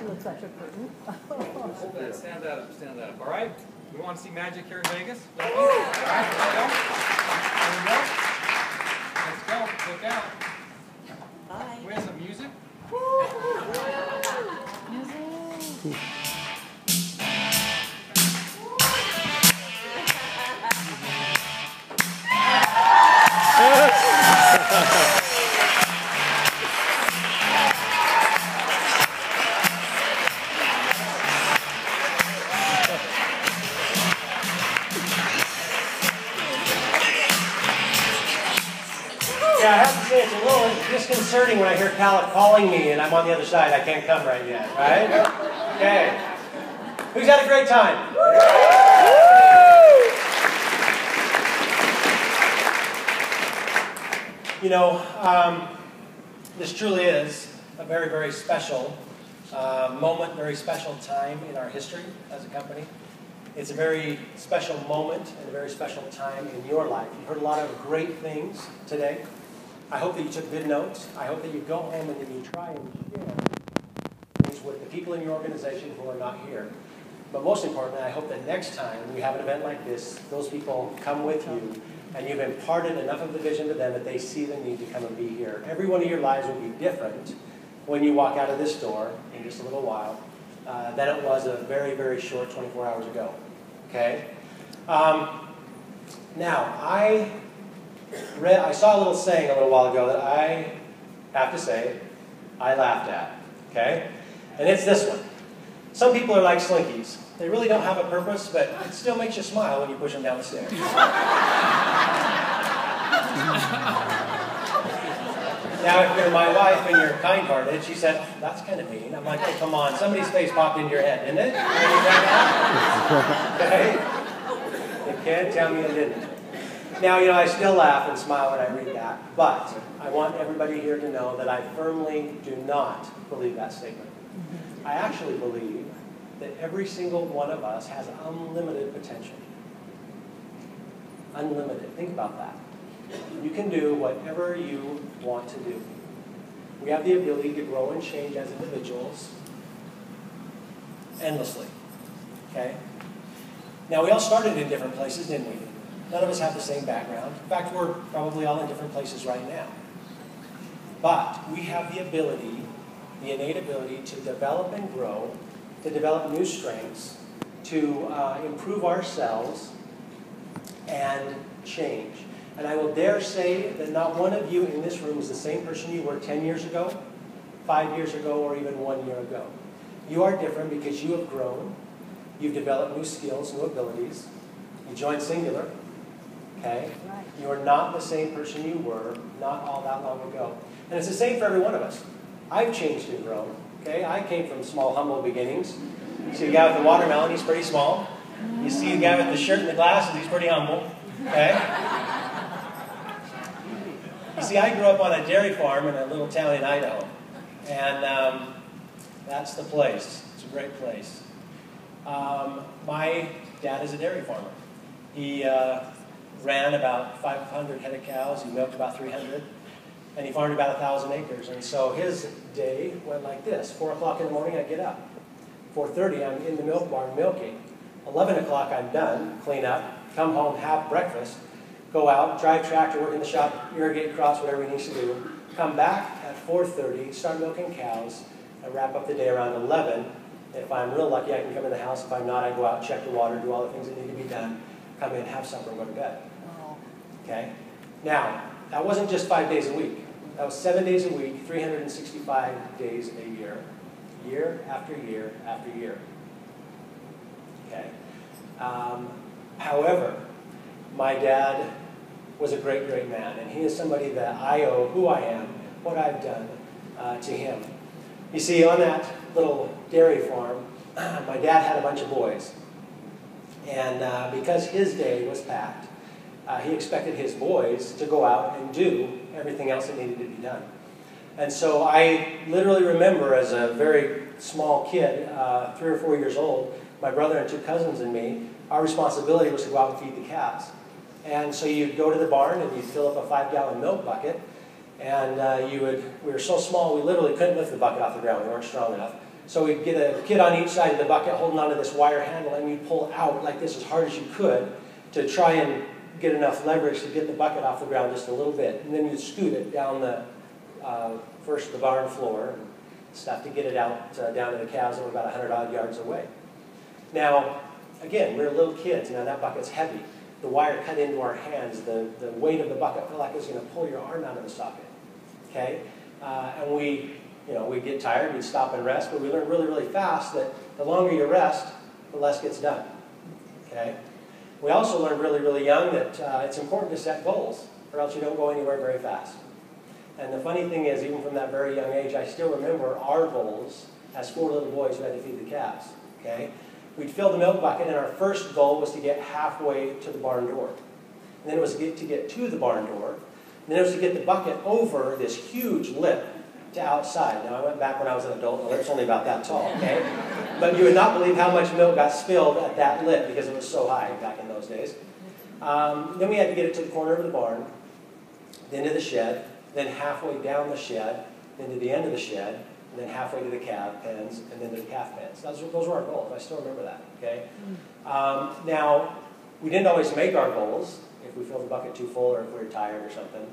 looks like a curtain. Hold that. Stand that up. Stand that up. All right? We want to see magic here in Vegas. All right, here we go. Let's go. Look out. Bye. We have some music. Music. Yeah, I have to say it's a little disconcerting when I hear Cal calling me and I'm on the other side. I can't come right yet, right? Okay. Who's had a great time? You know, this truly is a very, very special moment, very special time in our history as a company. It's a very special moment and a very special time in your life. You've heard a lot of great things today. I hope that you took good notes. I hope that you go home and that you try and share things with the people in your organization who are not here. But most importantly, I hope that next time we have an event like this, those people come with you and you've imparted enough of the vision to them that they see the need to come and be here. Every one of your lives will be different when you walk out of this door in just a little while than it was a very, very short 24 hours ago. Okay? Now, I saw a little saying a little while ago that I have to say I laughed at. Okay? And it's this one. Some people are like slinkies. They really don't have a purpose, but it still makes you smile when you push them down the stairs. Now, if you're my wife and you're kind-hearted, she said, oh, that's kind of mean. I'm like, oh, come on, somebody's face popped into your head, didn't it? Okay? You can't tell me it didn't. Now, you know, I still laugh and smile when I read that, but I want everybody here to know that I firmly do not believe that statement. I actually believe that every single one of us has unlimited potential. Unlimited. Think about that. You can do whatever you want to do. We have the ability to grow and change as individuals endlessly. Okay? Now, we all started in different places, didn't we? None of us have the same background. In fact, we're probably all in different places right now. But we have the ability, the innate ability to develop and grow, to develop new strengths, to improve ourselves, and change. And I will dare say that not one of you in this room is the same person you were 10 years ago, 5 years ago, or even 1 year ago. You are different because you have grown. You've developed new skills, new abilities. You joined Xyngular. Okay? You are not the same person you were not all that long ago. And it's the same for every one of us. I've changed and grown. Okay? I came from small, humble beginnings. You see the guy with the watermelon, he's pretty small. You see the guy with the shirt and the glasses, he's pretty humble. Okay? You see, I grew up on a dairy farm in a little town in Idaho. And that's the place. It's a great place. My dad is a dairy farmer. He ran about 500 head of cows. He milked about 300. And he farmed about 1,000 acres. And so his day went like this. 4 o'clock in the morning, I get up. 4:30, I'm in the milk barn milking. 11 o'clock, I'm done, clean up, come home, have breakfast, go out, drive tractor, work in the shop, irrigate crops, whatever he needs to do. Come back at 4:30, start milking cows, and wrap up the day around 11. If I'm real lucky, I can come in the house. If I'm not, I go out, check the water, do all the things that need to be done, come in, have supper, and go to bed. Okay? Now, that wasn't just 5 days a week. That was 7 days a week, 365 days a year. Year after year after year. Okay? However, my dad was a great, great man, and he is somebody that I owe who I am, what I've done to him. You see, on that little dairy farm, my dad had a bunch of boys, and because his day was packed, he expected his boys to go out and do everything else that needed to be done. And so I literally remember as a very small kid, 3 or 4 years old, my brother and 2 cousins and me, our responsibility was to go out and feed the calves. And so you'd go to the barn and you'd fill up a 5-gallon milk bucket, and we were so small we literally couldn't lift the bucket off the ground, we weren't strong enough. So we'd get a kid on each side of the bucket holding onto this wire handle, and you'd pull out like this as hard as you could to try and get enough leverage to get the bucket off the ground just a little bit. And then you'd scoot it down the, first the barn floor and stuff to get it out down to the calves that were about 100 odd yards away. Now, again, we were little kids. Now that bucket's heavy. The wire cut into our hands. The weight of the bucket felt like it was going to pull your arm out of the socket. Okay? And we'd get tired, we'd stop and rest, but we learned really, really fast that the longer you rest, the less gets done. Okay? We also learned really, really young that it's important to set goals, or else you don't go anywhere very fast. And the funny thing is, even from that very young age, I still remember our goals as 4 little boys who had to feed the calves. Okay? We'd fill the milk bucket, and our first goal was to get halfway to the barn door. And then it was to get to the barn door. And then it was to get the bucket over this huge lip to outside. Now, I went back when I was an adult, and the lip's only about that tall, okay? But you would not believe how much milk got spilled at that lip because it was so high back in those days. Then we had to get it to the corner of the barn, then to the shed, then halfway down the shed, then to the end of the shed, and then halfway to the calf pens, and then to the calf pens. Those were our goals. I still remember that, okay? Now, we didn't always make our goals if we filled the bucket too full or if we were tired or something.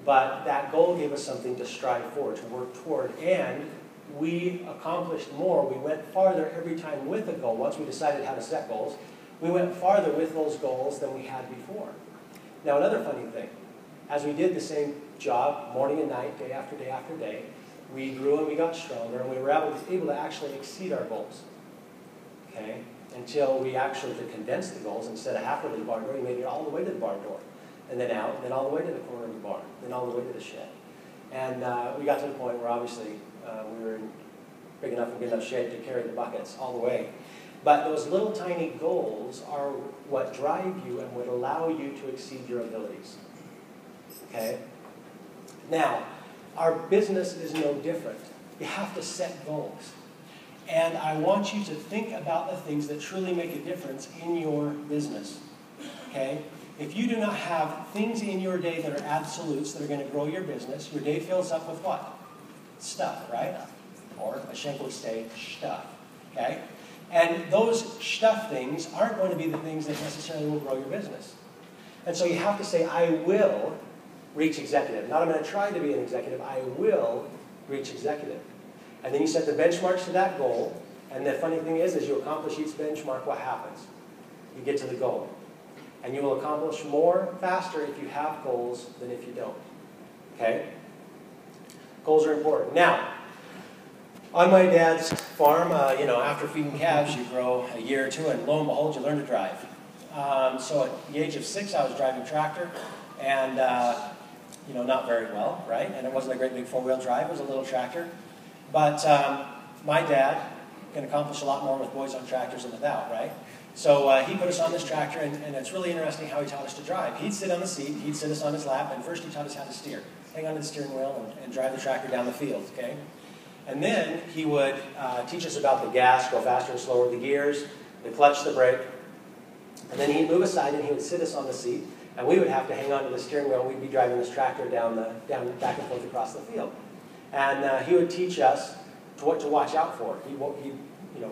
But that goal gave us something to strive for, to work toward, and we accomplished more. We went farther every time with a goal. Once we decided how to set goals, we went farther with those goals than we had before. Now, another funny thing, as we did the same job morning and night, day after day after day, we grew and we got stronger, and we were able to actually exceed our goals. Okay? Until we actually could condense the goals. Instead of halfway to the barn door, we made it all the way to the barn door, and then out, and then all the way to the corner of the barn, then all the way to the shed. And we got to the point where obviously we were in big enough and good enough shape to carry the buckets all the way. But those little tiny goals are what drive you and would allow you to exceed your abilities. Okay? Now, our business is no different. You have to set goals. And I want you to think about the things that truly make a difference in your business. Okay? If you do not have things in your day that are absolutes that are going to grow your business, your day fills up with what? Stuff, right? Or, as Schenk would say, stuff. Okay? And those stuff things aren't going to be the things that necessarily will grow your business. And so you have to say, I will reach executive. Not I'm going to try to be an executive, I will reach executive. And then you set the benchmarks to that goal, and the funny thing is, as you accomplish each benchmark, what happens? You get to the goal. And you will accomplish more faster if you have goals than if you don't. Okay? Goals are important. Now, on my dad's farm, after feeding calves, you grow a year or two, and lo and behold, you learn to drive. So at the age of 6, I was driving a tractor, and not very well, right? And it wasn't a great big 4-wheel drive, it was a little tractor. But my dad can accomplish a lot more with boys on tractors than without, right? So he put us on this tractor, and it's really interesting how he taught us to drive. He'd sit on the seat, he'd sit us on his lap, and first he taught us how to steer. Hang onto the steering wheel and drive the tractor down the field, okay? And then he would teach us about the gas, go faster and slower with the gears, the clutch, the brake. And then he'd move aside and he would sit us on the seat, and we would have to hang onto the steering wheel, and we'd be driving this tractor down back and forth across the field. And he would teach us what to watch out for. He'd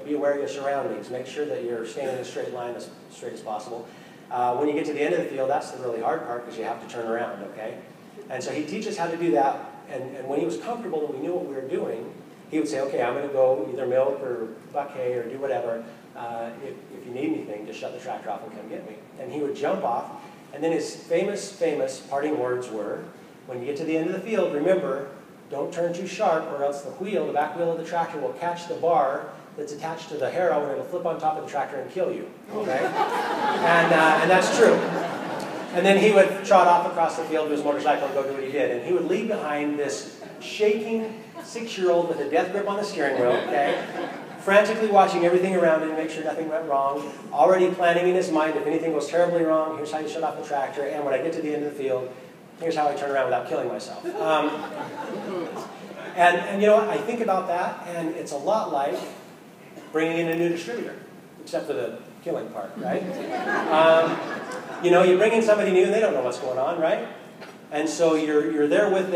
be aware of your surroundings. Make sure that you're staying in a straight line as straight as possible. When you get to the end of the field, that's the really hard part because you have to turn around, okay? And so he'd teach us how to do that. And when he was comfortable and we knew what we were doing, he would say, okay, I'm going to go either milk or buck hay or do whatever. If you need anything, just shut the tractor off and come get me. And he would jump off. And then his famous parting words were, when you get to the end of the field, remember, don't turn too sharp or else the back wheel of the tractor will catch the bar that's attached to the harrow and it'll flip on top of the tractor and kill you. Okay? And that's true. And then he would trot off across the field to his motorcycle and go do what he did. And he would leave behind this shaking 6-year-old with a death grip on the steering wheel, okay? Frantically watching everything around him to make sure nothing went wrong, already planning in his mind if anything goes terribly wrong, here's how you shut off the tractor, and when I get to the end of the field, here's how I turn around without killing myself. And I think about that, and it's a lot like bringing in a new distributor, except for the killing part, right? You bring in somebody new, and they don't know what's going on, right? And so you're there with them.